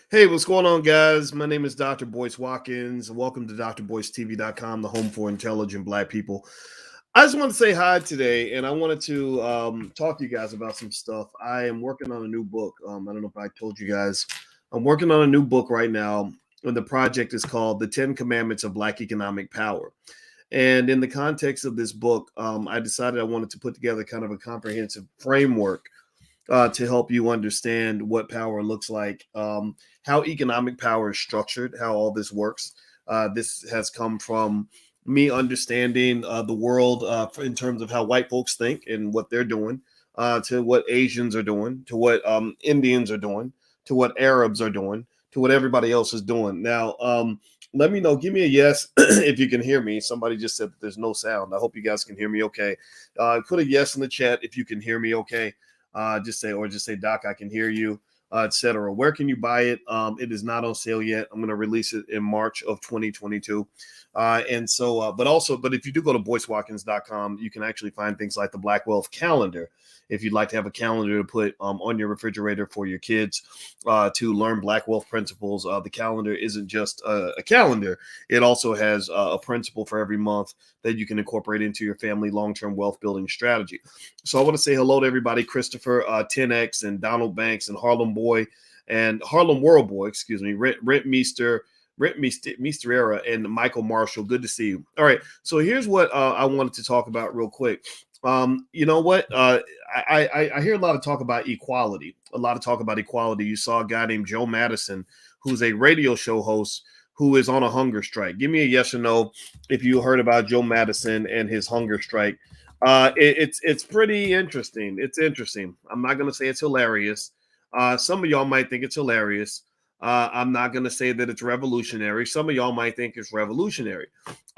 Hey, what's going on, guys? My name is Dr. Boyce Watkins, and welcome to drboycetv.com, the home for intelligent Black people. I just want to say hi today, and I wanted to talk to you guys about some stuff. I am working on a new book. I don't know if I told you guys. I'm working on a new book right now, and the project is called The 10 Commandments of Black Economic Power. And in the context of this book, I decided I wanted to put together kind of a comprehensive framework to help you understand what power looks like, how economic power is structured, how all this works. This has come from me understanding the world in terms of how white folks think and what they're doing, to what Asians are doing, to what Indians are doing, to what Arabs are doing, to what everybody else is doing. Now, let me know. Give me a yes if you can hear me. Somebody just said that there's no sound. I hope you guys can hear me okay. Put a yes in the chat if you can hear me okay. Just say, Doc, I can hear you, etc. Where can you buy it? It is not on sale yet. I'm going to release it in March of 2022. But if you do go to boycewatkins.com, you can actually find things like the Black Wealth Calendar. If you'd like to have a calendar to put on your refrigerator for your kids to learn Black wealth principles, the calendar isn't just a calendar. It also has a principle for every month that you can incorporate into your family long-term wealth building strategy. So I want to say hello to everybody, Christopher 10X and Donald Banks and Harlem Boy and Harlem World Boy, excuse me, Rent Misterera and Michael Marshall. Good to see you. All right. So here's what I wanted to talk about real quick. You know what? I hear a lot of talk about equality, You saw a guy named Joe Madison, who's a radio show host who is on a hunger strike. Give me a yes or no if you heard about Joe Madison and his hunger strike. It's pretty interesting. It's interesting. I'm not going to say it's hilarious. Some of y'all might think it's hilarious. I'm not going to say that it's revolutionary. Some of y'all might think it's revolutionary.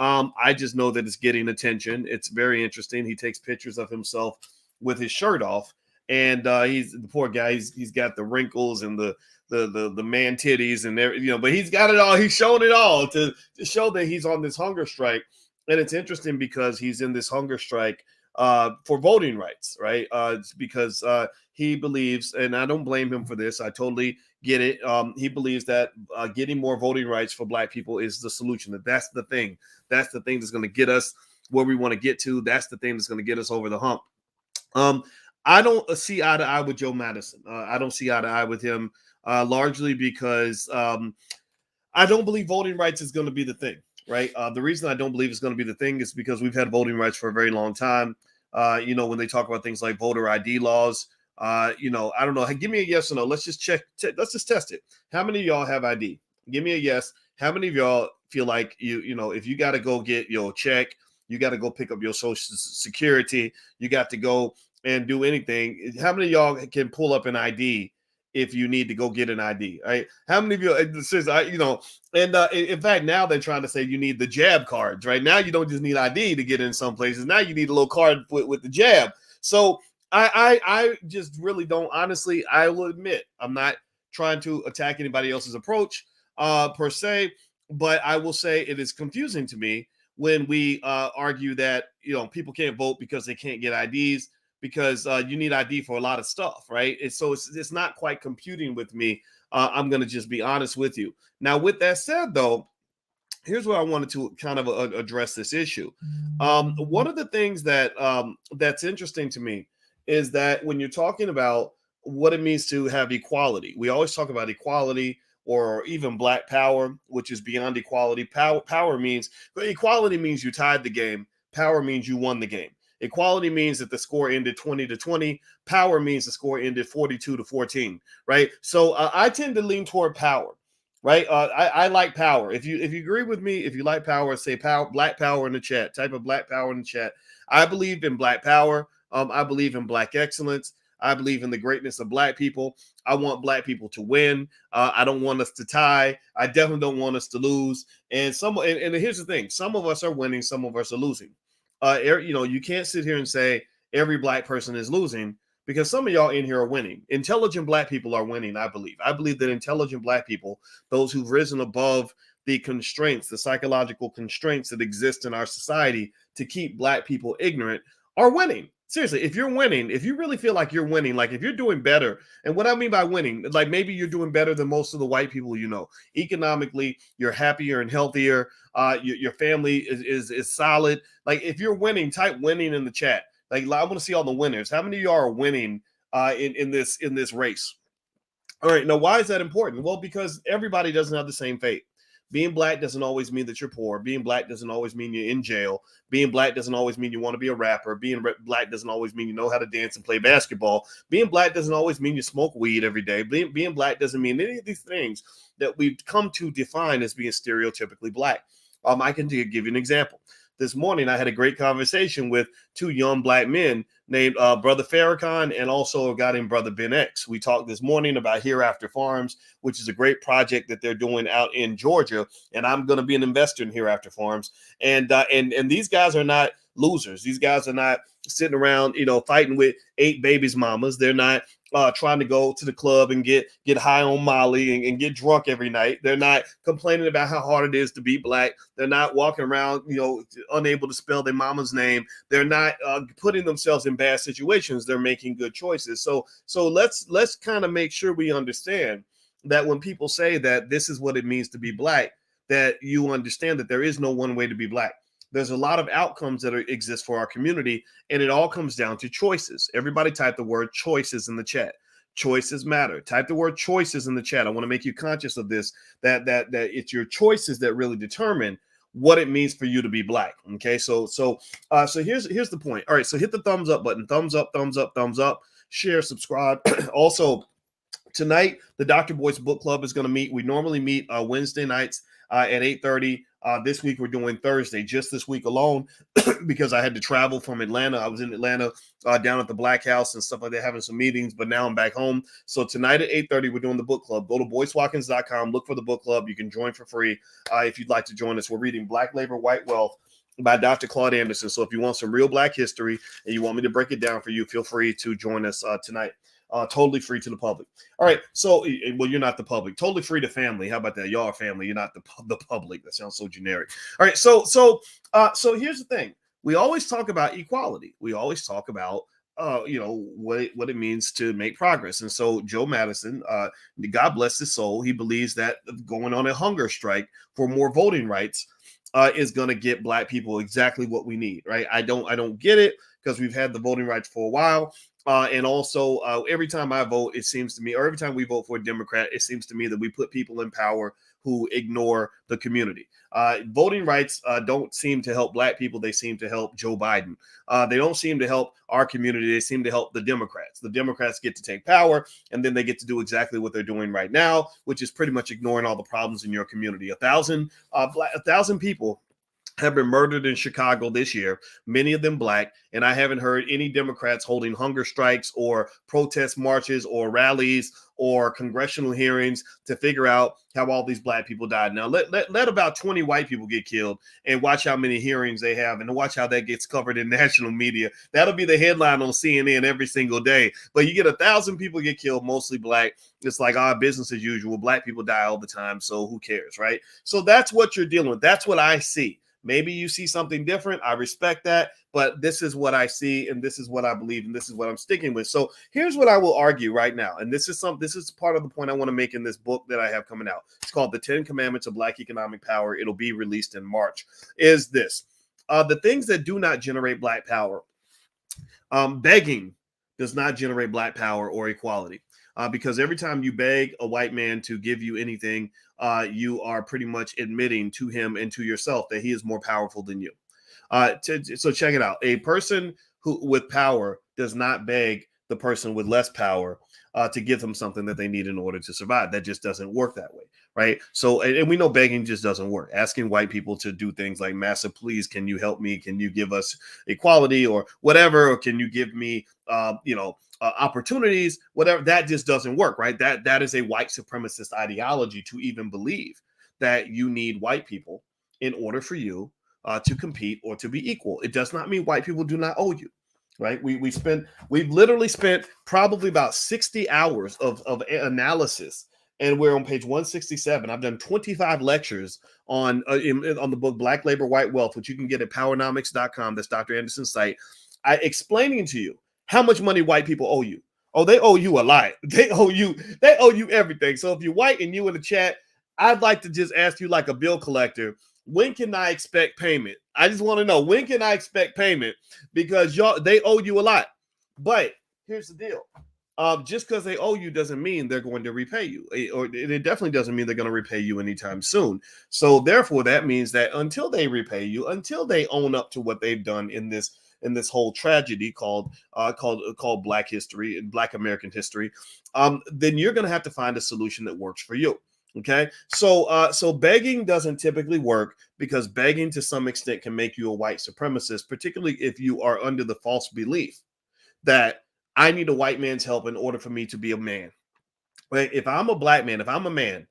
I just know that it's getting attention. It's very interesting. He takes pictures of himself with his shirt off, and he's the poor guy. He's got the wrinkles and the man titties and there, but he's got it all. He's shown it all to show that he's on this hunger strike. And it's interesting because he's in this hunger strike for voting rights, right? It's because he believes, and I don't blame him for this. I totally get it. He believes that getting more voting rights for Black people is the solution. That's the thing. That's the thing that's going to get us where we want to get to. That's the thing that's going to get us over the hump. I don't see eye to eye with Joe Madison. I don't see eye to eye with him, largely because I don't believe voting rights is going to be the thing, right? The reason I don't believe it's going to be the thing is because we've had voting rights for a very long time. When they talk about things like voter ID laws, I don't know. Hey, give me a yes or no. Let's just check. Let's just test it. How many of y'all have ID? Give me a yes. How many of y'all feel like if you got to go get your check, you got to go pick up your Social Security, you got to go and do anything. How many of y'all can pull up an ID if you need to go get an ID? Right? How many of you? In fact, now they're trying to say you need the jab cards. Right now, you don't just need ID to get in some places. Now you need a little card with the jab. So I just really don't. Honestly, I will admit I'm not trying to attack anybody else's approach per se, but I will say it is confusing to me when we argue that people can't vote because they can't get IDs, because you need ID for a lot of stuff, right? It's not quite computing with me. I'm going to just be honest with you. Now, with that said, though, here's where I wanted to kind of address this issue. One of the things that that's interesting to me is that when you're talking about what it means to have equality, we always talk about equality or even Black power, which is beyond equality. Power means equality means you tied the game. Power means you won the game. Equality means that the score ended 20-20. Power means the score ended 42-14. Right. So I tend to lean toward power. Right. I like power. If you agree with me, if you like power, say power, Black power in the chat. Type of Black power in the chat. I believe in Black power. I believe in Black excellence. I believe in the greatness of Black people. I want Black people to win. I don't want us to tie. I definitely don't want us to lose. And here's the thing: some of us are winning, some of us are losing. You can't sit here and say every Black person is losing, because some of y'all in here are winning. Intelligent Black people are winning, I believe. I believe that intelligent Black people, those who've risen above the constraints, the psychological constraints that exist in our society to keep Black people ignorant, are winning. Seriously, if you're winning, if you really feel like you're winning, like if you're doing better, and what I mean by winning, like maybe you're doing better than most of the white people you know. Economically, you're happier and healthier. Your family is solid. Like if you're winning, type winning in the chat. Like I want to see all the winners. How many of y'all are winning in this race? All right. Now, why is that important? Well, because everybody doesn't have the same fate. Being black doesn't always mean that you're poor. Being black doesn't always mean you're in jail. Being black doesn't always mean you want to be a rapper. Black doesn't always mean you know how to dance and play basketball. Being black doesn't always mean you smoke weed every day. Being black doesn't mean any of these things that we've come to define as being stereotypically black. I can give you an example. This morning, I had a great conversation with two young black men named Brother Farrakhan and also a guy named Brother Ben X. We talked this morning about Hereafter Farms, which is a great project that they're doing out in Georgia, and I'm going to be an investor in Hereafter Farms. And these guys are not losers. These guys are not sitting around, fighting with 8 babies' mamas. They're not trying to go to the club and get high on Molly and get drunk every night. They're not complaining about how hard it is to be black. They're not walking around, unable to spell their mama's name. They're not putting themselves in bad situations. They're making good choices. So let's kind of make sure we understand that when people say that this is what it means to be black, that you understand that there is no one way to be black. There's a lot of outcomes that exist for our community, and it all comes down to choices. Everybody type the word choices in the chat. Choices matter. Type the word choices in the chat. I want to make you conscious of this, that it's your choices that really determine what it means for you to be black. Okay, so here's the point. All right, so hit the thumbs up button. Thumbs up, thumbs up, thumbs up. Share, subscribe. Also, tonight the Dr. Boyce Book Club is going to meet. We normally meet Wednesday nights at 8:30. This week we're doing Thursday, just this week alone, because I had to travel from Atlanta. I was in Atlanta down at the Black House and stuff like that, having some meetings, but now I'm back home. So tonight at 8:30, we're doing the book club. Go to boycewatkins.com, look for the book club. You can join for free if you'd like to join us. We're reading Black Labor, White Wealth by Dr. Claude Anderson. So if you want some real black history and you want me to break it down for you, feel free to join us tonight. Totally free to the public. All right. So, well, you're not the public. Totally free to family. How about that? Y'all are family. You're not the public. That sounds so generic. All right. So here's the thing. We always talk about equality. We always talk about what it means to make progress. And so Joe Madison, God bless his soul, he believes that going on a hunger strike for more voting rights is going to get black people exactly what we need. Right. I don't get it, because we've had the voting rights for a while. And also, every time I vote, it seems to me, or every time we vote for a Democrat, it seems to me that we put people in power who ignore the community. Voting rights don't seem to help black people. They seem to help Joe Biden. They don't seem to help our community. They seem to help the Democrats. The Democrats get to take power, and then they get to do exactly what they're doing right now, which is pretty much ignoring all the problems in your community. 1,000 people have been murdered in Chicago this year, many of them black, and I haven't heard any Democrats holding hunger strikes or protest marches or rallies or congressional hearings to figure out how all these black people died. Now, let about 20 white people get killed and watch how many hearings they have and watch how that gets covered in national media. That'll be the headline on CNN every single day. But you get 1,000 people get killed, mostly black. It's like business as usual. Black people die all the time, so who cares, right? So that's what you're dealing with. That's what I see. Maybe you see something different. I respect that, but this is what I see, and this is what I believe, and this is what I'm sticking with. So here's what I will argue right now, and this is part of the point I want to make in this book that I have coming out. It's called The 10 Commandments of Black Economic Power. It'll be released in March. Is this the things that do not generate black power? Begging does not generate black power or equality. Because every time you beg a white man to give you anything, you are pretty much admitting to him and to yourself that he is more powerful than you. So check it out. A person who with power does not beg the person with less power to give them something that they need in order to survive. That just doesn't work that way, right? So, and we know begging just doesn't work. Asking white people to do things like, "Massa, please, can you help me? Can you give us equality or whatever? Or can you give me, opportunities, whatever," that just doesn't work, right? That is a white supremacist ideology to even believe that you need white people in order for you to compete or to be equal. It does not mean white people do not owe you, right? We've literally spent probably about 60 hours of analysis, and we're on page 167. I've done 25 lectures on the book Black Labor, White Wealth, which you can get at powernomics.com. That's Dr. Anderson's site. I explaining to you how much money white people owe you. Oh, they owe you a lot. They owe you everything. So if you're white and you in the chat, I'd like to just ask you like a bill collector, when can I expect payment? I just want to know, when can I expect payment? Because they owe you a lot. But here's the deal. Just because they owe you doesn't mean they're going to repay you, or it definitely doesn't mean they're going to repay you anytime soon. So therefore, that means that until they repay you, until they own up to what they've done in this whole tragedy called Black history and Black American history, then you're going to have to find a solution that works for you. Okay, so begging doesn't typically work, because begging to some extent can make you a white supremacist, particularly if you are under the false belief that I need a white man's help in order for me to be a man. Right? If I'm a black man, if I'm a man,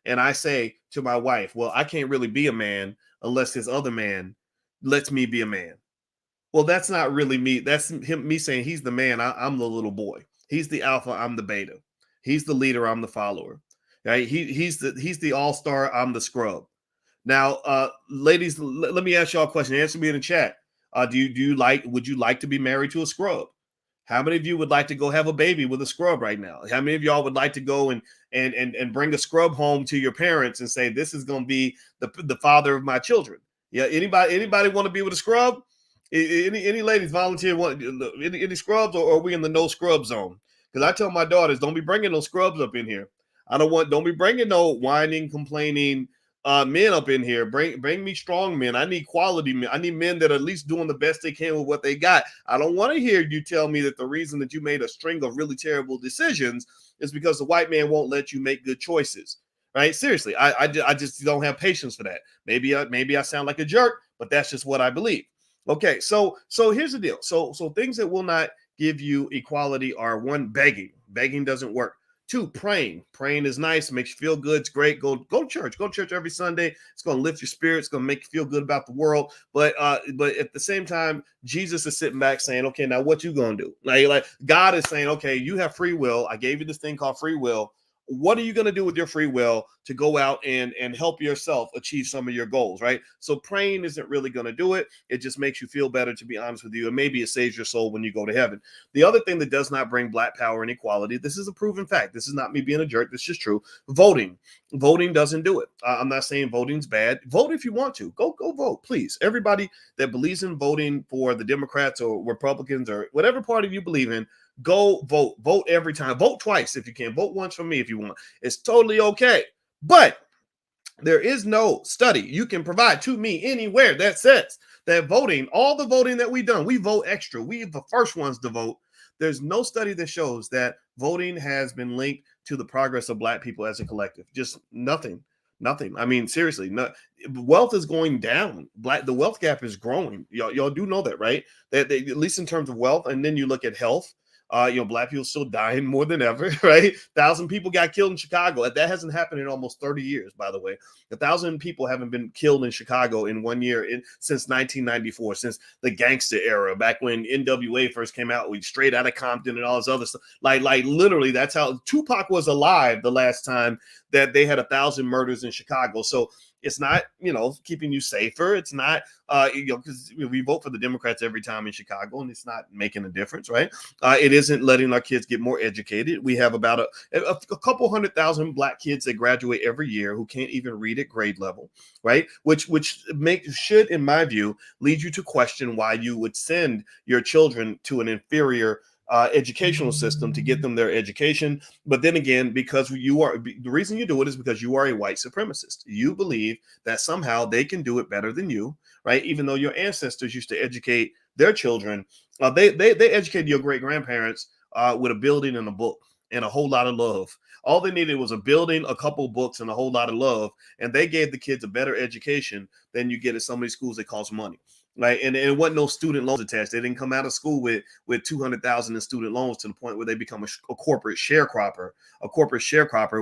and I say to my wife, well, I can't really be a man unless this other man lets me be a man. Well, that's not really me. That's me saying he's the man. I'm the little boy. He's the alpha. I'm the beta. He's the leader. I'm the follower. Right? He's the all-star. I'm the scrub. Now, ladies, let me ask y'all a question. Answer me in the chat. Would you like to be married to a scrub? How many of you would like to go have a baby with a scrub right now? How many of y'all would like to go and bring a scrub home to your parents and say, this is going to be the father of my children? Yeah. Anybody want to be with a scrub? Any ladies volunteer? Any scrubs, or are we in the no scrub zone? Because I tell my daughters, don't be bringing no scrubs up in here. Don't be bringing no whining, complaining men up in here. Bring me strong men. I need quality men. I need men that are at least doing the best they can with what they got. I don't want to hear you tell me that the reason that you made a string of really terrible decisions is because the white man won't let you make good choices. Right? Seriously, I just don't have patience for that. Maybe I sound like a jerk, but that's just what I believe. Okay, so here's the deal. So things that will not give you equality are: one, begging. Begging doesn't work. Two, praying. Praying is nice, makes you feel good. It's great. Go to church. Go to church every Sunday. It's going to lift your spirits. It's going to make you feel good about the world. But at the same time, Jesus is sitting back saying, okay, now what you going to do? Like God is saying, okay, you have free will. I gave you this thing called free will. What are you going to do with your free will to go out and help yourself achieve some of your goals, right? So praying isn't really going to do it. It just makes you feel better, to be honest with you, and maybe it saves your soul when you go to heaven. The other thing that does not bring Black power and equality, this is a proven fact. This is not me being a jerk. This is true. Voting. Voting doesn't do it. I'm not saying voting's bad. Vote if you want to. Go vote, please. Everybody that believes in voting for the Democrats or Republicans or whatever party you believe in, go vote. Vote every time. Vote twice if you can. Vote once for me if you want. It's totally okay. But there is no study you can provide to me anywhere that says that voting, all the voting that we've done, we vote extra. We the first ones to vote. There's no study that shows that voting has been linked to the progress of Black people as a collective. Just nothing. Nothing. I mean, seriously, wealth is going down. The wealth gap is growing. Y'all do know that, right? That at least in terms of wealth. And then you look at health. Black people still dying more than ever, right? 1,000 people got killed in Chicago. That hasn't happened in almost 30 years, by the way. 1,000 people haven't been killed in Chicago in 1 year since 1994, since the gangster era, back when NWA first came out, we straight out of Compton and all this other stuff. Like literally, that's how Tupac was alive the last time that they had 1,000 murders in Chicago. So it's not, keeping you safer. It's not, because we vote for the Democrats every time in Chicago, and it's not making a difference, right? It isn't letting our kids get more educated. We have about a couple 100,000 Black kids that graduate every year who can't even read at grade level, right? Which should, in my view, lead you to question why you would send your children to an inferior educational system to get them their education. But then again, because the reason you do it is because you are a white supremacist. You believe that somehow they can do it better than you, right? Even though your ancestors used to educate their children, they educated your great grandparents with a building and a book and a whole lot of love. All they needed was a building, a couple books, and a whole lot of love, and they gave the kids a better education than you get at so many schools that cost money. Right. And it wasn't no student loans attached. They didn't come out of school with 200,000 in student loans to the point where they become a corporate sharecropper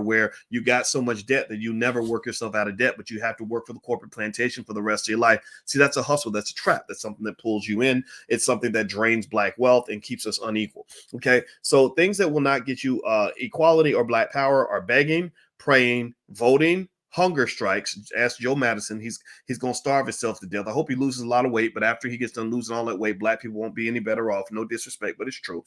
where you got so much debt that you never work yourself out of debt, but you have to work for the corporate plantation for the rest of your life. See, that's a hustle. That's a trap. That's something that pulls you in. It's something that drains Black wealth and keeps us unequal. Okay. So things that will not get you equality or Black power are begging, praying, voting, hunger strikes. Ask Joe Madison. He's going to starve himself to death. I hope he loses a lot of weight, but after he gets done losing all that weight, black people won't be any better off. No disrespect, but it's true.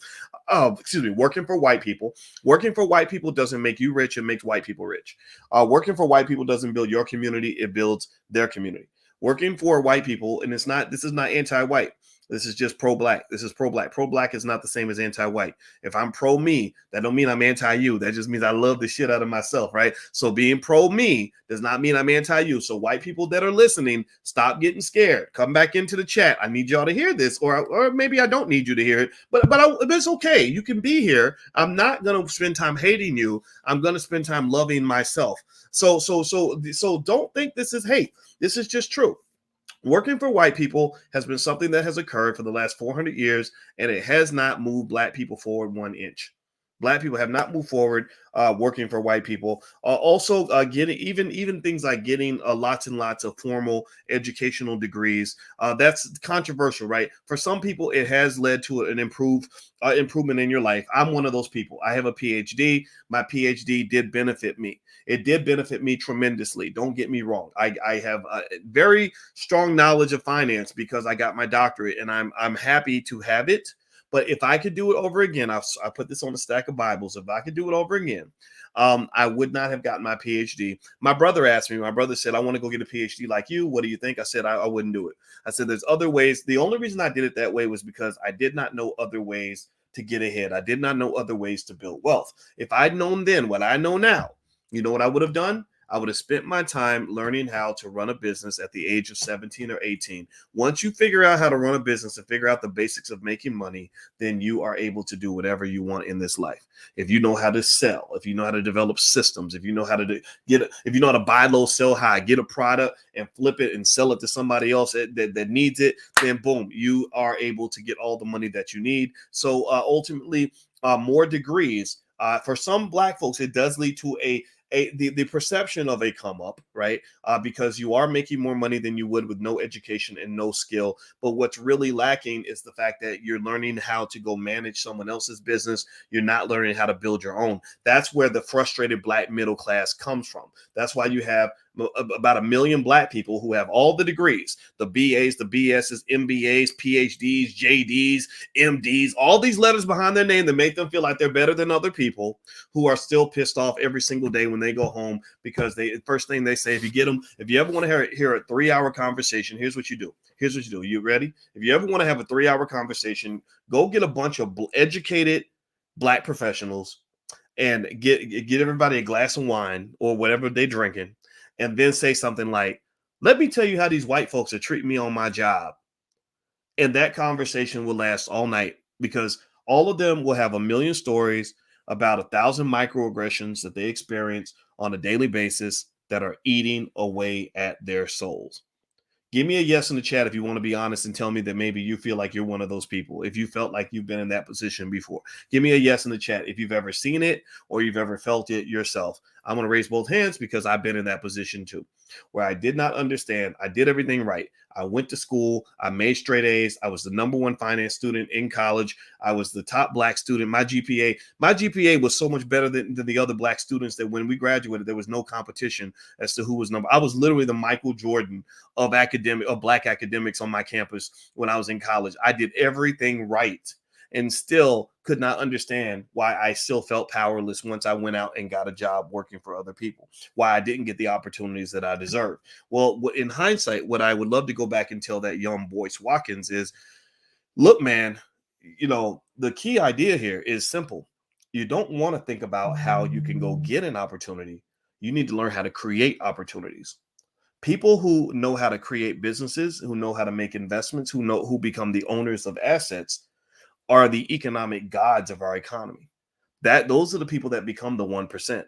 Excuse me. Working for white people. Working for white people doesn't make you rich. It makes white people rich. Working for white people doesn't build your community. It builds their community. Working for white people, and this is not anti-white. This is just pro-black. This is pro-black. Pro-black is not the same as anti-white. If I'm pro-me, that don't mean I'm anti-you. That just means I love the shit out of myself, right? So being pro-me does not mean I'm anti-you. So white people that are listening, stop getting scared. Come back into the chat. I need y'all to hear this, or maybe I don't need you to hear it, but it's okay. You can be here. I'm not gonna spend time hating you. I'm gonna spend time loving myself. So don't think this is hate. This is just true. Working for white people has been something that has occurred for the last 400 years, and it has not moved black people forward 1 inch. Black people have not moved forward working for white people. Also, getting even things like getting lots and lots of formal educational degrees. That's controversial, right? For some people, it has led to an improvement in your life. I'm one of those people. I have a PhD. My PhD did benefit me. It did benefit me tremendously. Don't get me wrong. I have a very strong knowledge of finance because I got my doctorate, and I'm happy to have it. But if I could do it over again, I put this on a stack of Bibles. If I could do it over again, I would not have gotten my PhD. My brother asked me, my brother said, I want to go get a PhD like you. What do you think? I said, I wouldn't do it. I said, there's other ways. The only reason I did it that way was because I did not know other ways to get ahead. I did not know other ways to build wealth. If I'd known then what I know now, you know what I would have done? I would have spent my time learning how to run a business at the age of 17 or 18. Once you figure out how to run a business and figure out the basics of making money, then you are able to do whatever you want in this life. If you know how to sell, if you know how to develop systems, if you know how to if you know how to buy low, sell high, get a product and flip it and sell it to somebody else that needs it, then boom, you are able to get all the money that you need. So ultimately, more degrees. For some black folks, it does lead to the perception of a come up, right? Because you are making more money than you would with no education and no skill. But what's really lacking is the fact that you're learning how to go manage someone else's business. You're not learning how to build your own. That's where the frustrated black middle class comes from. That's why you have about 1 million black people who have all the degrees, the BAs, the BSs, MBAs, PhDs, JDs, MDs, all these letters behind their name that make them feel like they're better than other people, who are still pissed off every single day when they go home because first thing they say, if you ever want to hear a 3-hour conversation, here's what you do. Here's what you do. You ready? If you ever want to have a 3-hour conversation, go get a bunch of educated black professionals and get everybody a glass of wine or whatever they're drinking, and then say something like, let me tell you how these white folks are treating me on my job. And that conversation will last all night because all of them will have 1 million stories about 1,000 microaggressions that they experience on a daily basis that are eating away at their souls. Give me a yes in the chat if you want to be honest and tell me that maybe you feel like you're one of those people. If you felt like you've been in that position before, give me a yes in the chat if you've ever seen it or you've ever felt it yourself. I'm going to raise both hands because I've been in that position too, where I did not understand. I did everything right. I went to school. I made straight A's. I was the #1 finance student in college. I was the top black student. My GPA was so much better than the other black students that when we graduated, there was no competition as to who was number. I was literally the Michael Jordan of black academics on my campus when I was in college. I did everything right and still could not understand why I still felt powerless once I went out and got a job working for other people, why I didn't get the opportunities that I deserved. Well, in hindsight, what I would love to go back and tell that young Boyce Watkins is, look, man, the key idea here is simple. You don't want to think about how you can go get an opportunity. You need to learn how to create opportunities. People who know how to create businesses, who know how to make investments, who become the owners of assets are the economic gods of our economy. Those are the people that become the 1%.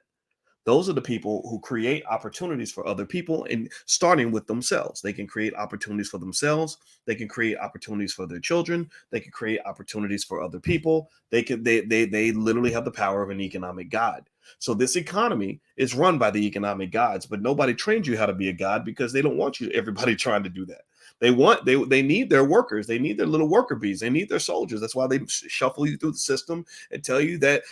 Those are the people who create opportunities for other people, and starting with themselves. They can create opportunities for themselves. They can create opportunities for their children. They can create opportunities for other people. They literally have the power of an economic god. So this economy is run by the economic gods, but nobody trains you how to be a god because they don't want everybody trying to do that. They need their workers. They need their little worker bees. They need their soldiers. That's why they shuffle you through the system and tell you that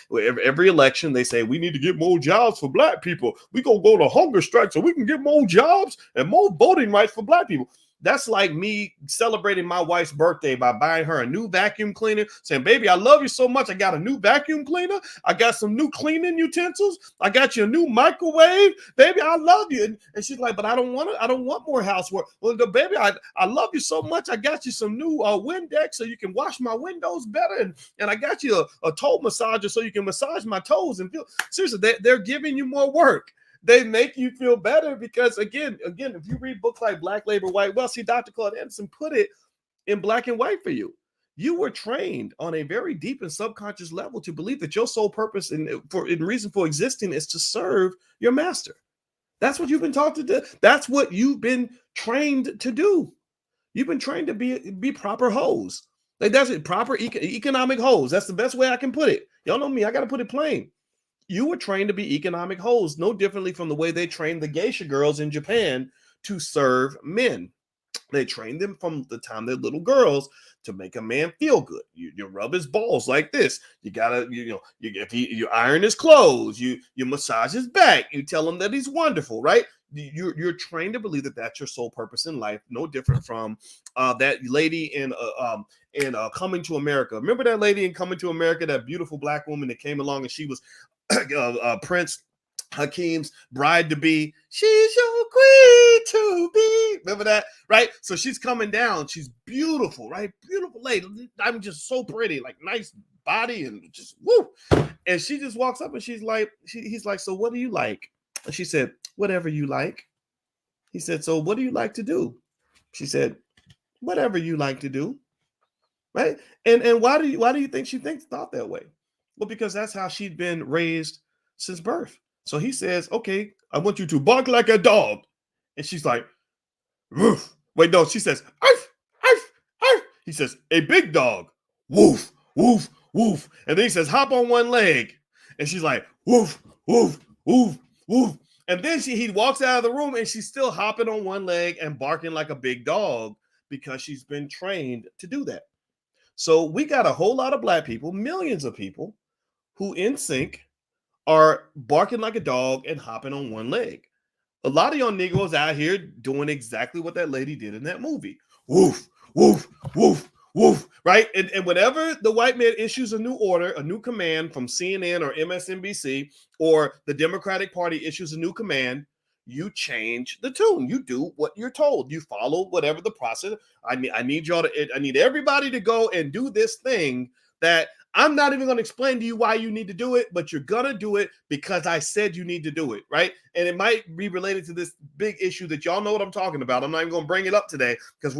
every election they say we need to get more jobs for black people. We gonna go to hunger strike so we can get more jobs and more voting rights for black people. That's like me celebrating my wife's birthday by buying her a new vacuum cleaner, saying, baby, I love you so much. I got a new vacuum cleaner. I got some new cleaning utensils. I got you a new microwave. Baby, I love you. And she's like, but I don't want more housework. Well, baby, I love you so much. I got you some new Windex so you can wash my windows better. And I got you a toe massager so you can massage my toes and feel, seriously, they're giving you more work. They make you feel better because again, if you read books like Black Labor, White Wealth, see Dr. Claude Anderson put it in black and white for you. You were trained on a very deep and subconscious level to believe that your sole purpose and reason for existing is to serve your master. That's what you've been taught to do. That's what you've been trained to do. You've been trained to be proper hoes. Like that's it, proper economic hoes. That's the best way I can put it. Y'all know me. I got to put it plain. You were trained to be economic hoes, no differently from the way they trained the geisha girls in Japan to serve men. They trained them from the time they're little girls to make a man feel good. You rub his balls like this. You gotta, you iron his clothes. You massage his back. You tell him that he's wonderful, right? You're trained to believe that that's your sole purpose in life. No different from that lady in Coming to America. Remember that lady in Coming to America, that beautiful black woman that came along and she was Prince Hakim's bride to be. She's your queen to be. Remember that, right? So she's coming down. She's beautiful, right? Beautiful lady. I'm just so pretty, like nice body and just woo. And she just walks up and she's like, he's like, so what do you like? And she said, whatever you like. He said, so what do you like to do? She said, whatever you like to do, right? And why do you think she thought that way? Well, because that's how she'd been raised since birth. So he says, okay, I want you to bark like a dog. And she's like, woof. Wait, no, she says, arf, arf, arf. He says, a big dog, woof, woof, woof. And then he says, hop on one leg. And she's like, woof, woof, woof, woof. And then he walks out of the room and she's still hopping on one leg and barking like a big dog because she's been trained to do that. So we got a whole lot of black people, millions of people, who in sync are barking like a dog and hopping on one leg. A lot of y'all Negroes out here doing exactly what that lady did in that movie. Woof, woof, woof, woof, right? And whenever the white man issues a new order, a new command from CNN or MSNBC, or the Democratic Party issues a new command, you change the tune. You do what you're told. You follow whatever the process. I need everybody to go and do this thing that I'm not even going to explain to you why you need to do it, but you're going to do it because I said you need to do it, right? And it might be related to this big issue that y'all know what I'm talking about. I'm not even going to bring it up today because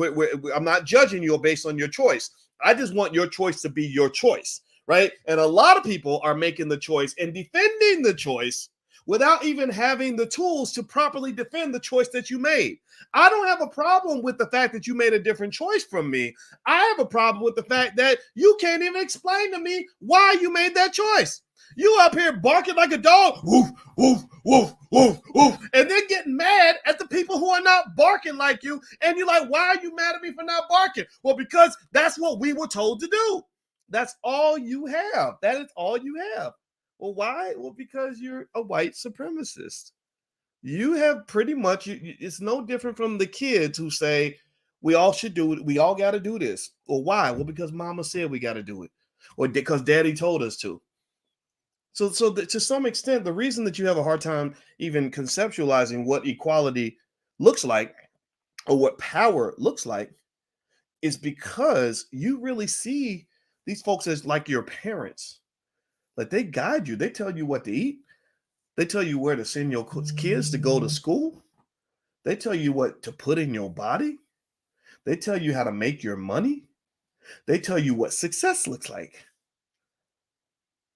I'm not judging you based on your choice. I just want your choice to be your choice, right? And a lot of people are making the choice and defending the choice without even having the tools to properly defend the choice that you made. I don't have a problem with the fact that you made a different choice from me. I have a problem with the fact that you can't even explain to me why you made that choice. You up here barking like a dog, woof, woof, woof, woof, woof, and then getting mad at the people who are not barking like you. And you're like, why are you mad at me for not barking? Well, because that's what we were told to do. That's all you have. That is all you have. Well, why? Well, because you're a white supremacist. You have pretty much, it's no different from the kids who say, we all should do it. We all got to do this. Well, why? Well, because mama said we got to do it. Or because daddy told us to. So to some extent, the reason that you have a hard time even conceptualizing what equality looks like or what power looks like is because you really see these folks as like your parents. Like they guide you. They tell you what to eat. They tell you where to send your kids to go to school. They tell you what to put in your body. They tell you how to make your money. They tell you what success looks like.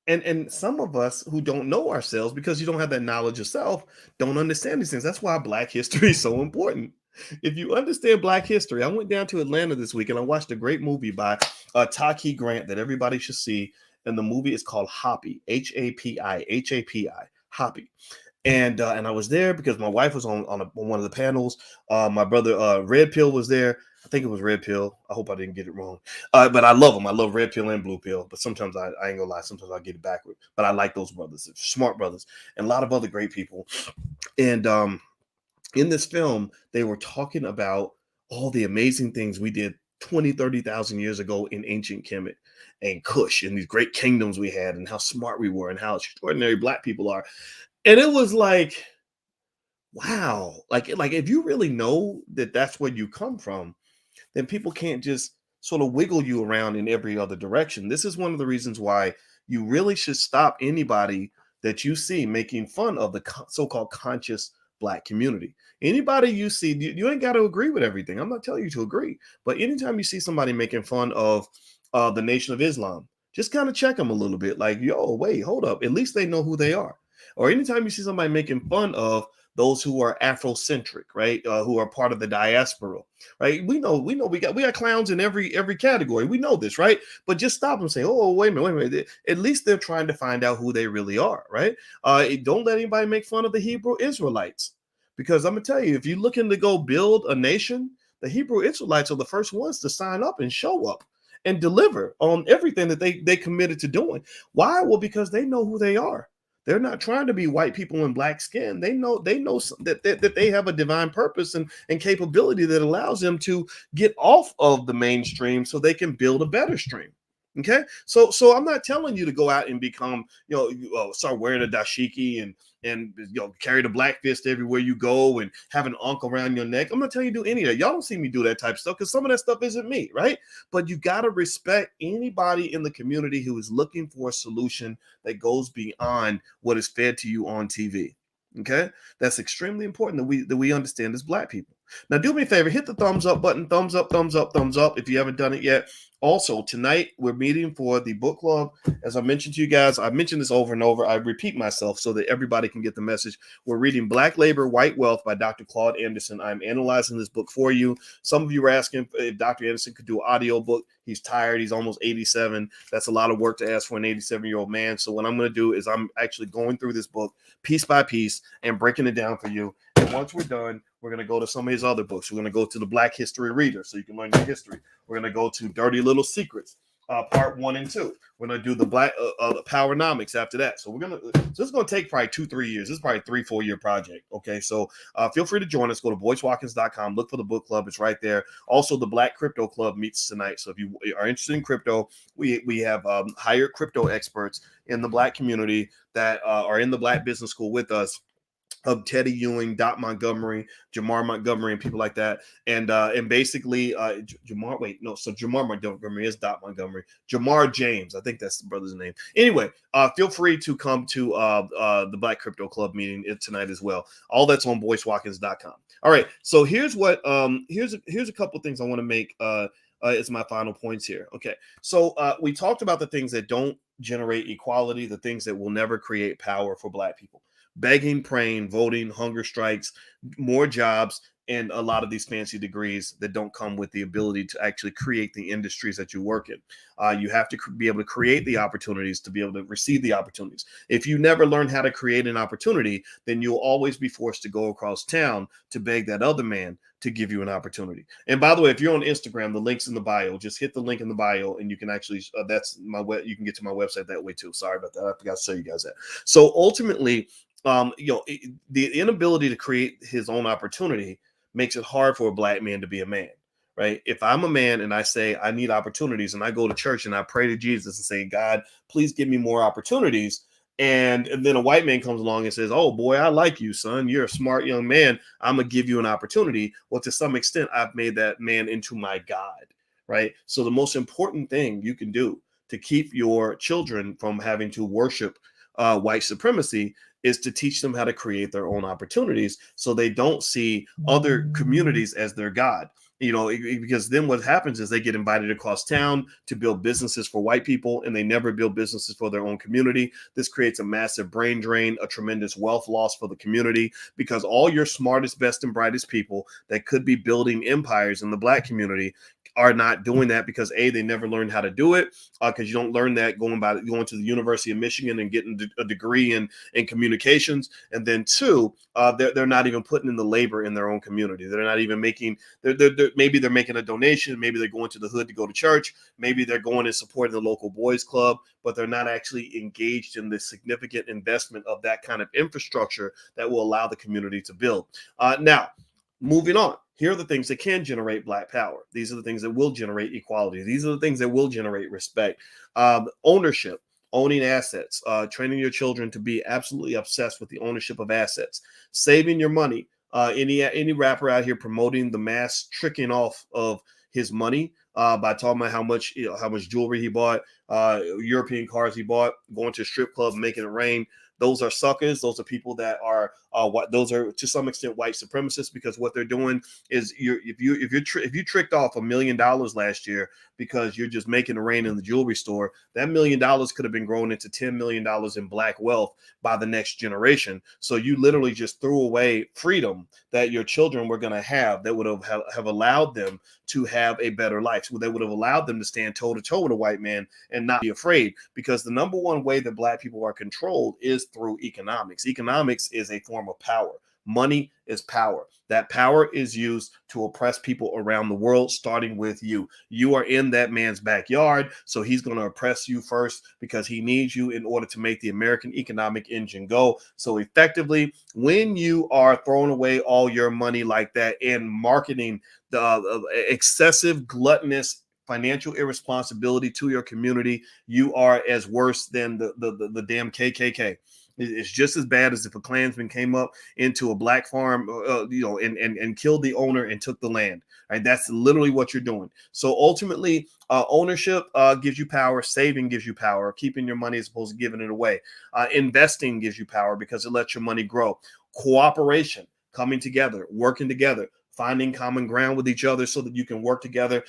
And some of us who don't know ourselves, because you don't have that knowledge yourself, don't understand these things. That's why Black history is so important. If you understand Black history, I went down to Atlanta this week and I watched a great movie by Taki Grant that everybody should see. And the movie is called Happy, Hapi, Happy. And I was there because my wife was on one of the panels. My brother Red Pill was there. I think it was Red Pill. I hope I didn't get it wrong. But I love them. I love Red Pill and Blue Pill. But sometimes I ain't gonna lie. Sometimes I get it backward. But I like those brothers. They're smart brothers, and a lot of other great people. And in this film, they were talking about all the amazing things we did 20, 30,000 years ago in ancient Kemet and Kush and these great kingdoms we had and how smart we were and how extraordinary black people are. And it was like, wow, like if you really know that that's where you come from, then people can't just sort of wiggle you around in every other direction. This is one of the reasons why you really should stop anybody that you see making fun of the so-called conscious black community. Anybody you see, you ain't got to agree with everything. I'm not telling you to agree, but anytime you see somebody making fun of the Nation of Islam, just kind of check them a little bit. Like, yo, wait, hold up. At least they know who they are. Or anytime you see somebody making fun of those who are Afrocentric, right? Who are part of the diaspora, right? We got clowns in every category. We know this, right? But just stop and say, oh, wait a minute. At least they're trying to find out who they really are, right? Don't let anybody make fun of the Hebrew Israelites, because I'm gonna tell you, if you're looking to go build a nation, the Hebrew Israelites are the first ones to sign up and show up and deliver on everything that they committed to doing. Why? Well, because they know who they are. They're not trying to be white people in black skin. They know that they have a divine purpose and capability that allows them to get off of the mainstream so they can build a better stream. Okay, so I'm not telling you to go out and become, start wearing a dashiki and carry the black fist everywhere you go and have an ankh around your neck. I'm not telling you to do any of that. Y'all don't see me do that type of stuff because some of that stuff isn't me, right? But you got to respect anybody in the community who is looking for a solution that goes beyond what is fed to you on TV. Okay, that's extremely important that we understand as black people. Now, do me a favor, hit the thumbs up button, thumbs up, thumbs up, thumbs up if you haven't done it yet. Also, tonight we're meeting for the book club. As I mentioned to you guys, I've mentioned this over and over. I repeat myself so that everybody can get the message. We're reading Black Labor, White Wealth by Dr. Claude Anderson. I'm analyzing this book for you. Some of you were asking if Dr. Anderson could do an audio book. He's tired. He's almost 87. That's a lot of work to ask for an 87-year-old man. So what I'm going to do is I'm actually going through this book piece by piece and breaking it down for you. And once we're done, we're going to go to some of his other books. We're going to go to the Black History Reader so you can learn your history. We're going to go to Dirty Little Secrets, part 1 and 2. We're going to do the Black Powernomics after that. So this is going to take probably 2-3 years. This is probably a 3-4 year project. Okay, so feel free to join us. Go to boycewatkins.com. Look for the book club. It's right there. Also, the Black Crypto Club meets tonight. So if you are interested in crypto, we have hired crypto experts in the Black community that are in the Black Business School with us, of Teddy Ewing, Dot Montgomery, Jamar Montgomery, and people like that. And basically Jamar Montgomery is Dot Montgomery. Jamar James, I think that's the brother's name. Anyway, feel free to come to the Black Crypto Club meeting tonight as well. All that's on boycewatkins.com. All right, so here's what here's a couple things I want to make as my final points here. Okay, so we talked about the things that don't generate equality, the things that will never create power for Black people. Begging, praying, voting, hunger strikes, more jobs, and a lot of these fancy degrees that don't come with the ability to actually create the industries that you work in. You have to be able to create the opportunities to be able to receive the opportunities. If you never learn how to create an opportunity, then you'll always be forced to go across town to beg that other man to give you an opportunity. And by the way, if you're on Instagram, the link's in the bio. Just hit the link in the bio and you can actually, you can get to my website that way too. Sorry about that. I forgot to show you guys that. So ultimately, the inability to create his own opportunity makes it hard for a Black man to be a man, right? If I'm a man and I say I need opportunities and I go to church and I pray to Jesus and say, God, please give me more opportunities. And then a white man comes along and says, oh boy, I like you, son. You're a smart young man. I'm going to give you an opportunity. Well, to some extent, I've made that man into my God, right? So the most important thing you can do to keep your children from having to worship white supremacy is to teach them how to create their own opportunities so they don't see other communities as their God. Because then what happens is they get invited across town to build businesses for white people and they never build businesses for their own community. This creates a massive brain drain, a tremendous wealth loss for the community, because all your smartest, best, and brightest people that could be building empires in the Black community are not doing that because they never learned how to do it, because you don't learn that going to the University of Michigan and getting a degree in communications. And then two, they're not even putting in the labor in their own community. They're not even making, maybe they're making a donation, maybe they're going to the hood to go to church, maybe they're going and supporting the local boys club, but they're not actually engaged in the significant investment of that kind of infrastructure that will allow the community to build. Now, moving on, here are the things that can generate Black power. These are the things that will generate equality. These are the things that will generate respect. Ownership, owning assets, training your children to be absolutely obsessed with the ownership of assets, saving your money. Any rapper out here promoting the mass tricking off of his money by talking about how much jewelry he bought, European cars he bought, going to a strip club, making it rain. Those are suckers. Those are people that are those are to some extent white supremacists, because what they're doing is if you tricked off $1 million last year because you're just making it rain in the jewelry store, that $1 million could have been grown into $10 million in Black wealth by the next generation. So you literally just threw away freedom that your children were going to have, that would have allowed them to have a better life. So they would have allowed them to stand toe to toe with a white man and not be afraid, because the number one way that Black people are controlled is through economics. Economics is a form of power. Money is power. That power is used to oppress people around the world, starting with you. You are in that man's backyard, so he's going to oppress you first because he needs you in order to make the American economic engine go. So effectively, when you are throwing away all your money like that and marketing the excessive, gluttonous financial irresponsibility to your community, you are as worse than the damn KKK. It's just as bad as if a Klansman came up into a Black farm, and killed the owner and took the land. Right? That's literally what you're doing. So ultimately, ownership gives you power. Saving gives you power. Keeping your money as opposed to giving it away. Investing gives you power because it lets your money grow. Cooperation, coming together, working together, finding common ground with each other so that you can work together,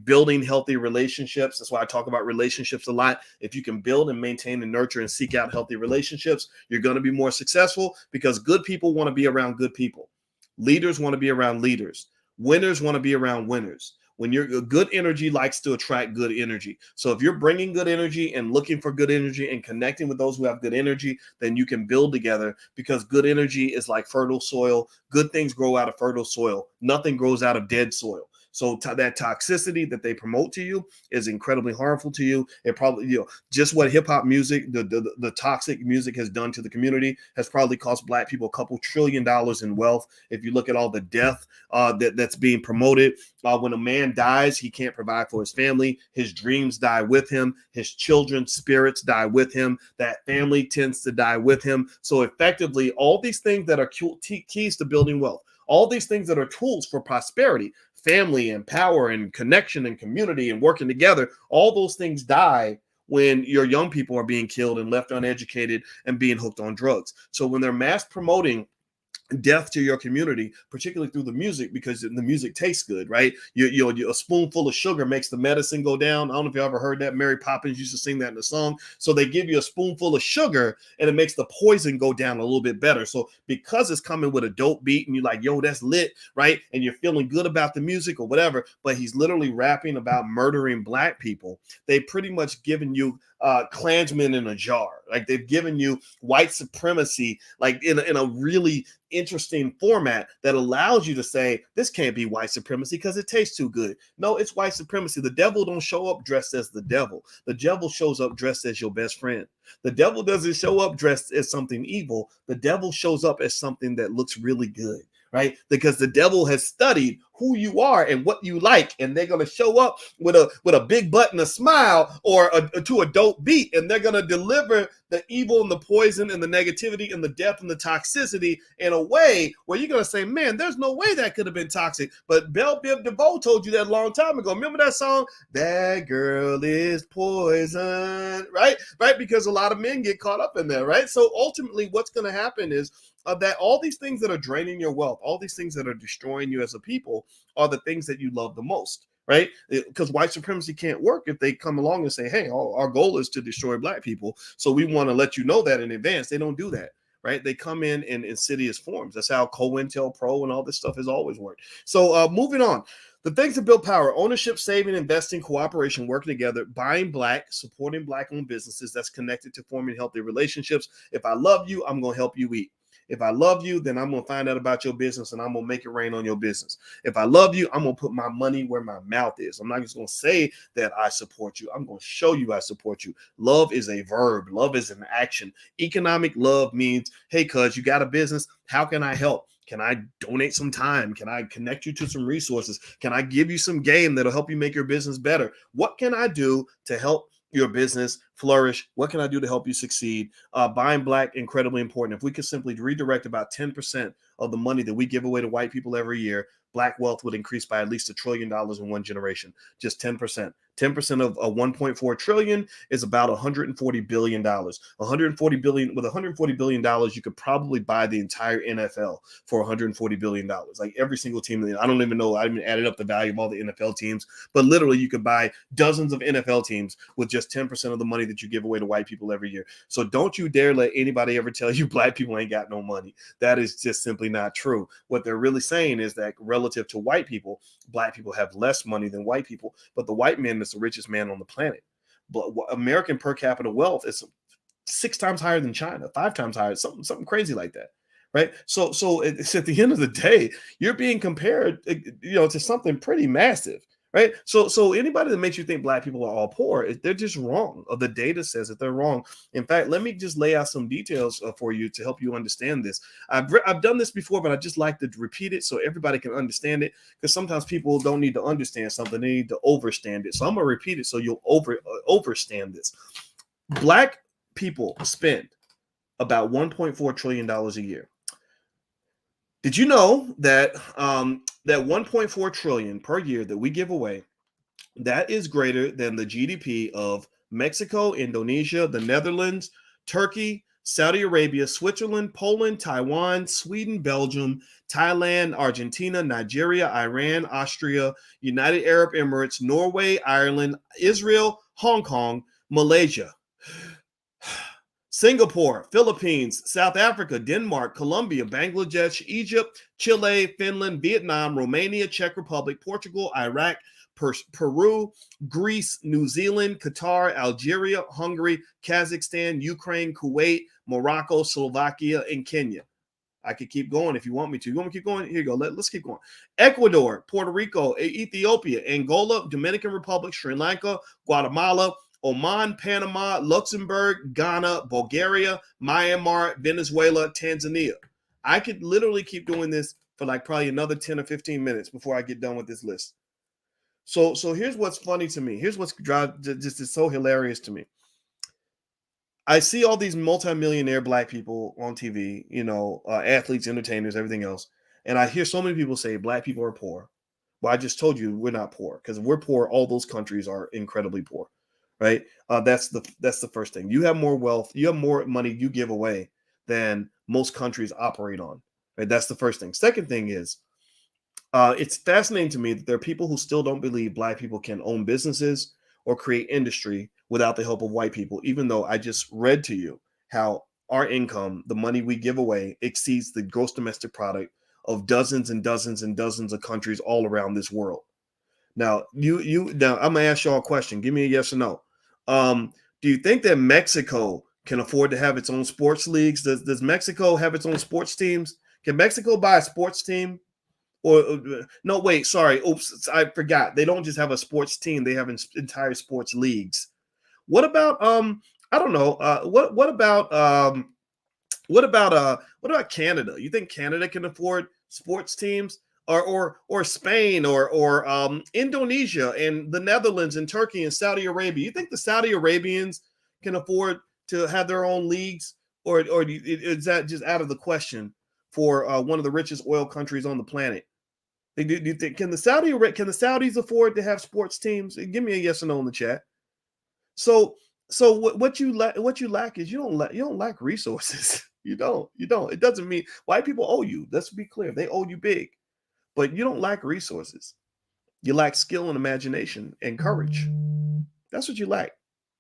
building healthy relationships. That's why I talk about relationships a lot. If you can build and maintain and nurture and seek out healthy relationships, you're going to be more successful, because good people want to be around good people. Leaders want to be around leaders. Winners want to be around winners. When you're good energy likes to attract good energy. So if you're bringing good energy and looking for good energy and connecting with those who have good energy, then you can build together, because good energy is like fertile soil. Good things grow out of fertile soil. Nothing grows out of dead soil. So that toxicity that they promote to you is incredibly harmful to you. It probably, just what hip hop music, the toxic music has done to the community has probably cost Black people a couple $1 trillion in wealth. If you look at all the death that's being promoted, when a man dies, he can't provide for his family. His dreams die with him. His children's spirits die with him. That family tends to die with him. So effectively, all these things that are keys to building wealth, all these things that are tools for prosperity, family and power and connection and community and working together, all those things die when your young people are being killed and left uneducated and being hooked on drugs. So when they're mass promoting death to your community, particularly through the music, because the music tastes good, right? A spoonful of sugar makes the medicine go down. I don't know if you ever heard that. Mary Poppins used to sing that in the song. So they give you a spoonful of sugar and it makes the poison go down a little bit better. So because it's coming with a dope beat and you're like, yo, that's lit, right? And you're feeling good about the music or whatever, but he's literally rapping about murdering Black people. They pretty much given you Klansmen in a jar. Like they've given you white supremacy, like in a really interesting format that allows you to say, this can't be white supremacy because it tastes too good. No, it's white supremacy. The devil don't show up dressed as the devil. The devil shows up dressed as your best friend. The devil doesn't show up dressed as something evil. The devil shows up as something that looks really good. Right? Because the devil has studied who you are and what you like, and they're going to show up with a big butt and a smile or to a dope beat, and they're going to deliver the evil and the poison and the negativity and the death and the toxicity in a way where you're going to say, man, there's no way that could have been toxic. But Belle Biv DeVoe told you that a long time ago. Remember that song? That girl is poison, right? Right? Because a lot of men get caught up in there, right? So ultimately what's going to happen is that all these things that are draining your wealth, all these things that are destroying you as a people are the things that you love the most, right? Because white supremacy can't work if they come along and say, hey, our goal is to destroy Black people. So we want to let you know that in advance. They don't do that. right? They come in insidious forms. That's how COINTELPRO and all this stuff has always worked. So moving on. The things that build power: ownership, saving, investing, cooperation, working together, buying black, supporting black owned businesses. That's connected to forming healthy relationships. If I love you, I'm going to help you eat. If I love you, then I'm going to find out about your business and I'm going to make it rain on your business. If I love you, I'm going to put my money where my mouth is. I'm not just going to say that I support you. I'm going to show you I support you. Love is a verb. Love is an action. Economic love means, hey, cuz you got a business. How can I help? Can I donate some time? Can I connect you to some resources? Can I give you some game that'll help you make your business better? What can I do to help your business flourish? What can I do to help you succeed? Buying black, incredibly important. If we could simply redirect about 10% of the money that we give away to white people every year, black wealth would increase by at least $1 trillion in one generation. Just 10%. 10% of 1.4 trillion is about $140 billion. 140 billion with $140 billion, you could probably buy the entire NFL for $140 billion. Like every single team. I don't even know. I haven't added up the value of all the NFL teams, but literally you could buy dozens of NFL teams with just 10% of the money that you give away to white people every year. So don't you dare let anybody ever tell you black people ain't got no money. That is just simply not true. What they're really saying is that relative to white people, black people have less money than white people, but the white man is the richest man on the planet. But American per capita wealth is 6 times higher than China, 5 times higher, something crazy like that, right? So it's at the end of the day, you're being compared, to something pretty massive, right? So anybody that makes you think black people are all poor, they're just wrong. The data says that they're wrong. In fact, let me just lay out some details for you to help you understand this. I've done this before, but I just like to repeat it so everybody can understand it, because sometimes people don't need to understand something, they need to overstand it. So I'm gonna repeat it so you'll overstand this. Black people spend about $1.4 trillion a year. Did you know that that 1.4 trillion per year that we give away, that is greater than the GDP of Mexico, Indonesia, the Netherlands, Turkey, Saudi Arabia, Switzerland, Poland, Taiwan, Sweden, Belgium, Thailand, Argentina, Nigeria, Iran, Austria, United Arab Emirates, Norway, Ireland, Israel, Hong Kong, Malaysia, Singapore, Philippines, South Africa, Denmark, Colombia, Bangladesh, Egypt, Chile, Finland, Vietnam, Romania, Czech Republic, Portugal, Iraq, Peru, Greece, New Zealand, Qatar, Algeria, Hungary, Kazakhstan, Ukraine, Kuwait, Morocco, Slovakia, and Kenya. I could keep going if you want me to. You want me to keep going? Here you go. Let's keep going. Ecuador, Puerto Rico, Ethiopia, Angola, Dominican Republic, Sri Lanka, Guatemala, Oman, Panama, Luxembourg, Ghana, Bulgaria, Myanmar, Venezuela, Tanzania. I could literally keep doing this for like probably another 10 or 15 minutes before I get done with this list. So here's what's funny to me. Here's what's just is so hilarious to me. I see all these multimillionaire black people on TV, athletes, entertainers, everything else. And I hear so many people say black people are poor. Well, I just told you we're not poor, because if we're poor, all those countries are incredibly poor, right? That's the first thing. You have more wealth, you have more money you give away than most countries operate on, right? That's the first thing. Second thing is, it's fascinating to me that there are people who still don't believe black people can own businesses or create industry without the help of white people, even though I just read to you how our income, the money we give away, exceeds the gross domestic product of dozens and dozens and dozens of countries all around this world. Now, now I'm gonna ask y'all a question. Give me a yes or no. Do you think that Mexico can afford to have its own sports leagues? Does Mexico have its own sports teams? Can Mexico buy a sports team? Or no, wait, sorry. Oops, I forgot. They don't just have a sports team; they have entire sports leagues. What about I don't know. What about Canada? You think Canada can afford sports teams? Or Spain or Indonesia and the Netherlands and Turkey and Saudi Arabia? You think the Saudi Arabians can afford to have their own leagues, or is that just out of the question for one of the richest oil countries on the planet? Do you think can the Saudis afford to have sports teams? Give me a yes or no in the chat. So what you lack is you don't lack resources. You don't. It doesn't mean white people owe you. Let's be clear. They owe you big. But you don't lack resources. You lack skill and imagination and courage. That's what you lack.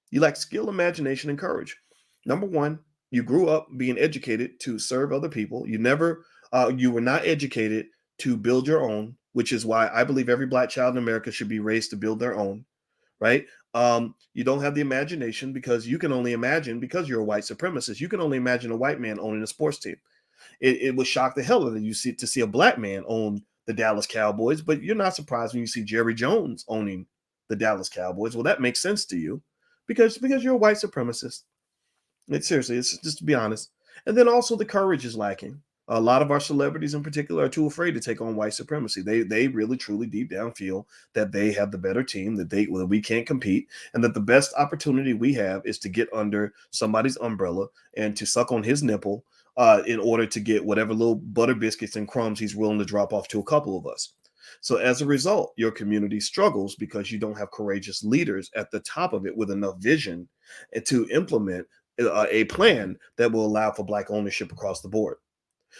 You lack skill, imagination, and courage. Number one, You grew up being educated to serve other people. You were not educated to build your own, which is why I believe every black child in America should be raised to build their own, right? You don't have the imagination because you can only imagine, because you're a white supremacist, you can only imagine a white man owning a sports team. It would shock the hell out of you to see a black man own the Dallas Cowboys, but you're not surprised when you see Jerry Jones owning the Dallas Cowboys. Well, that makes sense to you because you're a white supremacist. Seriously, it's just to be honest. And then also the courage is lacking. A lot of our celebrities in particular are too afraid to take on white supremacy. They really truly deep down feel that they have the better team, that we can't compete, and that the best opportunity we have is to get under somebody's umbrella and to suck on his nipple in order to get whatever little butter biscuits and crumbs he's willing to drop off to a couple of us. So as a result, your community struggles because you don't have courageous leaders at the top of it with enough vision to implement a plan that will allow for black ownership across the board.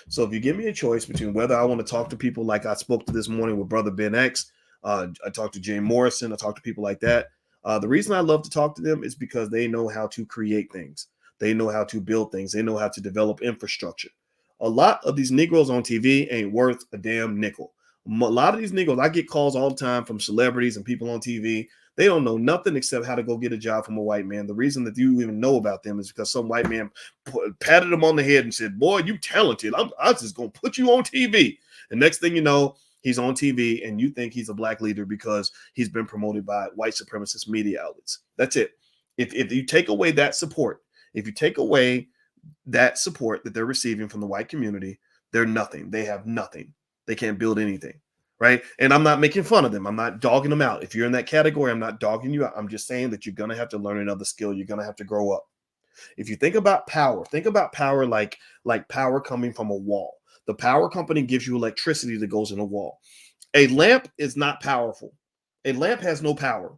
So if you give me a choice between whether I want to talk to people like I spoke to this morning with Brother Ben X, I talked to Jay Morrison, I talked to people like that. The reason I love to talk to them is because they know how to create things. They know how to build things. They know how to develop infrastructure. A lot of these Negroes on TV ain't worth a damn nickel. A lot of these Negroes, I get calls all the time from celebrities and people on TV. They don't know nothing except how to go get a job from a white man. The reason that you even know about them is because some white man patted them on the head and said, "Boy, you talented. I'm just going to put you on TV." And next thing you know, he's on TV and you think he's a black leader because he's been promoted by white supremacist media outlets. That's it. If you take away that support, if you take away that support that they're receiving from the white community, they're nothing. They have nothing. They can't build anything. Right. And I'm not making fun of them. I'm not dogging them out. If you're in that category, I'm not dogging you out. I'm just saying that you're going to have to learn another skill. You're going to have to grow up. If you think about power like power coming from a wall. The power company gives you electricity that goes in a wall. A lamp is not powerful. A lamp has no power.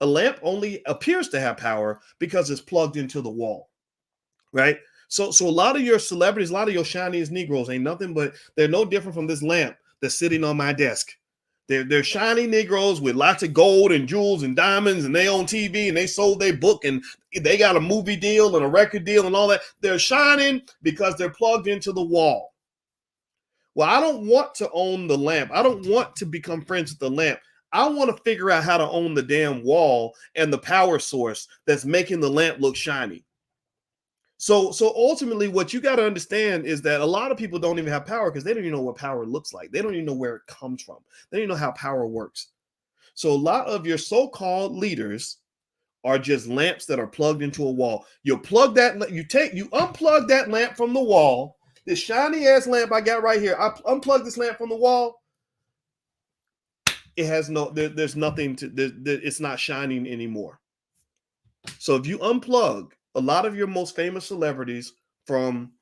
A lamp only appears to have power because it's plugged into the wall. Right. So a lot of your celebrities, a lot of your shiniest Negroes ain't nothing but they're no different from this lamp that's sitting on my desk. They're shiny Negroes with lots of gold and jewels and diamonds, and they on TV and they sold their book and they got a movie deal and a record deal and all that. They're shining because they're plugged into the wall. Well, I don't want to own the lamp. I don't want to become friends with the lamp. I want to figure out how to own the damn wall and the power source that's making the lamp look shiny. So ultimately, what you got to understand is that a lot of people don't even have power because they don't even know what power looks like. They don't even know where it comes from. They don't even know how power works. So a lot of your so-called leaders are just lamps that are plugged into a wall. You unplug that lamp from the wall. This shiny ass lamp I got right here. I unplug this lamp from the wall. It has there's nothing it's not shining anymore. So if you unplug a lot of your most famous celebrities from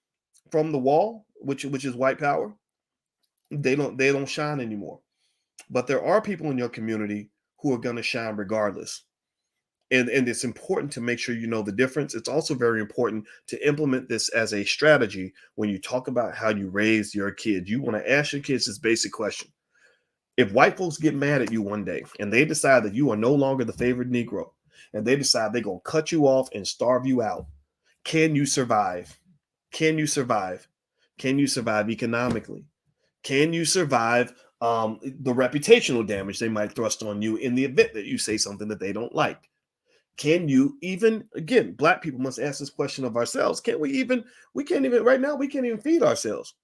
the wall, which is white power, they don't shine anymore. But there are people in your community who are going to shine regardless. And it's important to make sure you know the difference. It's also very important to implement this as a strategy when you talk about how you raise your kids. You want to ask your kids this basic question. If white folks get mad at you one day and they decide that you are no longer the favored Negro, and they decide they're going to cut you off and starve you out, can you survive? Can you survive? Can you survive economically? Can you survive the reputational damage they might thrust on you in the event that you say something that they don't like? Can you even, again, black people must ask this question of ourselves. We can't even, right now, we can't even feed ourselves.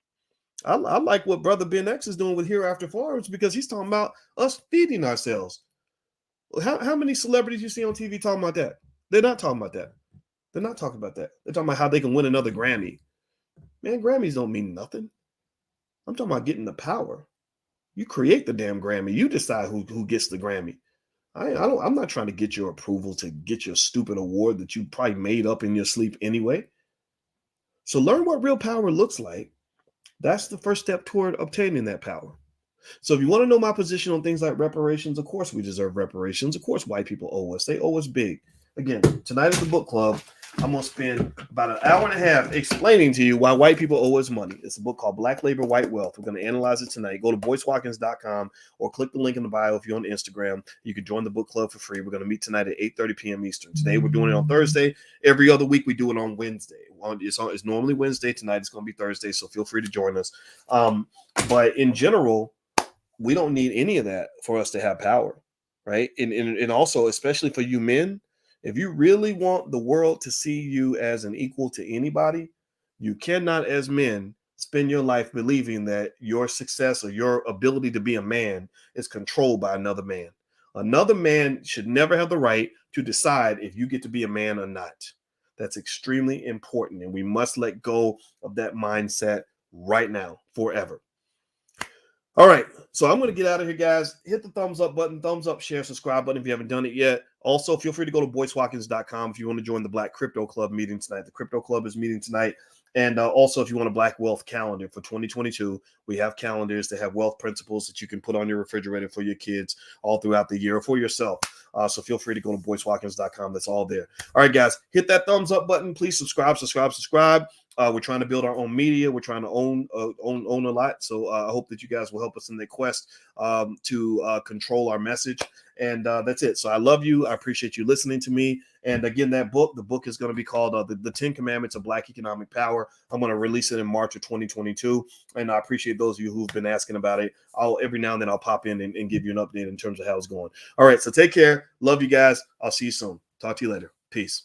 I like what Brother Ben X is doing with Hereafter Farms because he's talking about us feeding ourselves. How many celebrities you see on TV talking about that? They're not talking about that. They're not talking about that. They're talking about how they can win another Grammy. Man, Grammys don't mean nothing. I'm talking about getting the power. You create the damn Grammy. You decide who gets the Grammy. I'm not trying to get your approval to get your stupid award that you probably made up in your sleep anyway. So learn what real power looks like. That's the first step toward obtaining that power. So if you want to know my position on things like reparations, of course we deserve reparations. Of course white people owe us. They owe us big. Again, tonight at the book club, I'm going to spend about an hour and a half explaining to you why white people owe us money. It's a book called Black Labor, White Wealth. We're going to analyze it tonight. Go to boycewatkins.com or click the link in the bio if you're on Instagram. You can join the book club for free. We're going to meet tonight at 8:30 p.m. Eastern. Today, we're doing it on Thursday. Every other week, we do it on Wednesday. It's normally Wednesday. Tonight, it's going to be Thursday, so feel free to join us. But in general, we don't need any of that for us to have power, right? And also, especially for you men, if you really want the world to see you as an equal to anybody, you cannot, as men, spend your life believing that your success or your ability to be a man is controlled by another man. Another man should never have the right to decide if you get to be a man or not. That's extremely important, and we must let go of that mindset right now, forever. All right, so I'm going to get out of here, guys. Hit the thumbs up button, thumbs up, share, subscribe button if you haven't done it yet. Also, feel free to go to boycewatkins.com if you want to join the Black Crypto Club meeting tonight. The Crypto Club is meeting tonight. And also, if you want a Black Wealth calendar for 2022, we have calendars that have wealth principles that you can put on your refrigerator for your kids all throughout the year or for yourself. So feel free to go to boycewatkins.com. That's all there. All right, guys, hit that thumbs up button. Please subscribe. We're trying to build our own media. We're trying to own a lot. So I hope that you guys will help us in the quest to control our message. And that's it. So I love you. I appreciate you listening to me. And again, the book is going to be called the 10 Commandments of Black Economic Power. I'm going to release it in March of 2022. And I appreciate those of you who've been asking about it. Every now and then I'll pop in and give you an update in terms of how it's going. All right. So take care. Love you guys. I'll see you soon. Talk to you later. Peace.